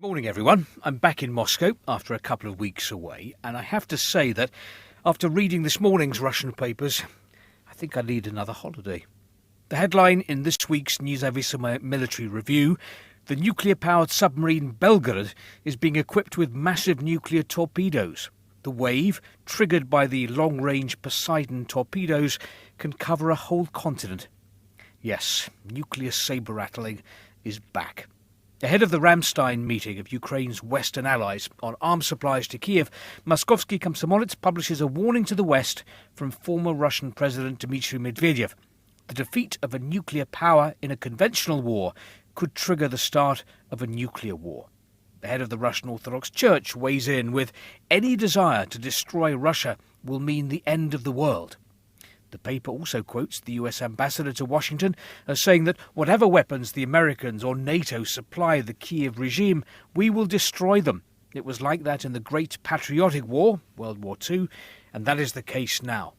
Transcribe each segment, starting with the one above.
Morning everyone, I'm back in Moscow after a couple of weeks away, and I have to say that after reading this morning's Russian papers, I think I need another holiday. The headline in this week's Nezavisima military review: the nuclear-powered submarine Belgorod is being equipped with massive nuclear torpedoes. The wave, triggered by the long-range Poseidon torpedoes, can cover a whole continent. Yes, nuclear sabre-rattling is back. Ahead of the Ramstein meeting of Ukraine's Western allies on arms supplies to Kiev, Moskovsky Komsomolets publishes a warning to the West from former Russian President Dmitry Medvedev. The defeat of a nuclear power in a conventional war could trigger the start of a nuclear war. The head of the Russian Orthodox Church weighs in with, any desire to destroy Russia will mean the end of the world. The paper also quotes the US ambassador to Washington as saying that whatever weapons the Americans or NATO supply the Kiev regime, we will destroy them. It was like that in the Great Patriotic War, World War II, and that is the case now.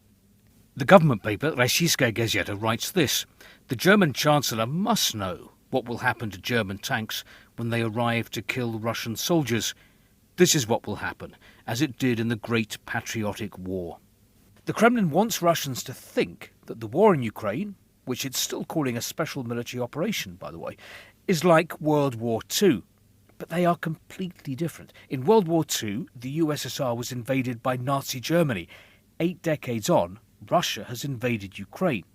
The government paper, Российская газета, writes this: the German Chancellor must know what will happen to German tanks when they arrive to kill Russian soldiers. This is what will happen, as it did in the Great Patriotic War. The Kremlin wants Russians to think that the war in Ukraine, which it's still calling a special military operation, by the way, is like World War II. But they are completely different. In World War II, the USSR was invaded by Nazi Germany. 8 decades on, Russia has invaded Ukraine.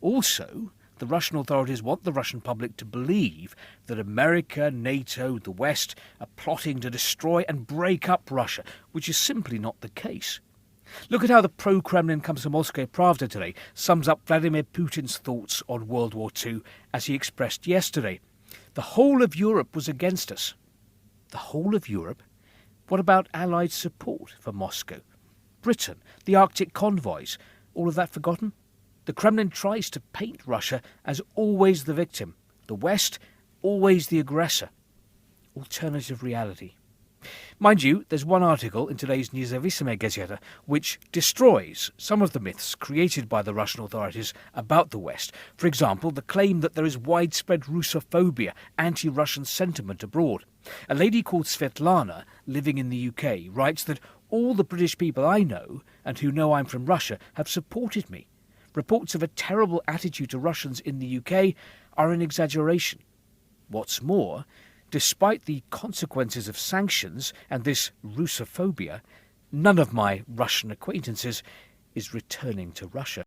Also, the Russian authorities want the Russian public to believe that America, NATO, the West are plotting to destroy and break up Russia, which is simply not the case. Look at how the pro-Kremlin Komsomolskaya Pravda today sums up Vladimir Putin's thoughts on World War II as he expressed yesterday. The whole of Europe was against us. The whole of Europe? What about Allied support for Moscow? Britain, the Arctic convoys, all of that forgotten? The Kremlin tries to paint Russia as always the victim, the West always the aggressor. Alternative reality. Mind you, there's one article in today's Nezavisima Gazeta which destroys some of the myths created by the Russian authorities about the West. For example, the claim that there is widespread Russophobia, anti-Russian sentiment abroad. A lady called Svetlana, living in the UK, writes that all the British people I know, and who know I'm from Russia, have supported me. Reports of a terrible attitude to Russians in the UK are an exaggeration. What's more, despite the consequences of sanctions and this Russophobia, none of my Russian acquaintances is returning to Russia.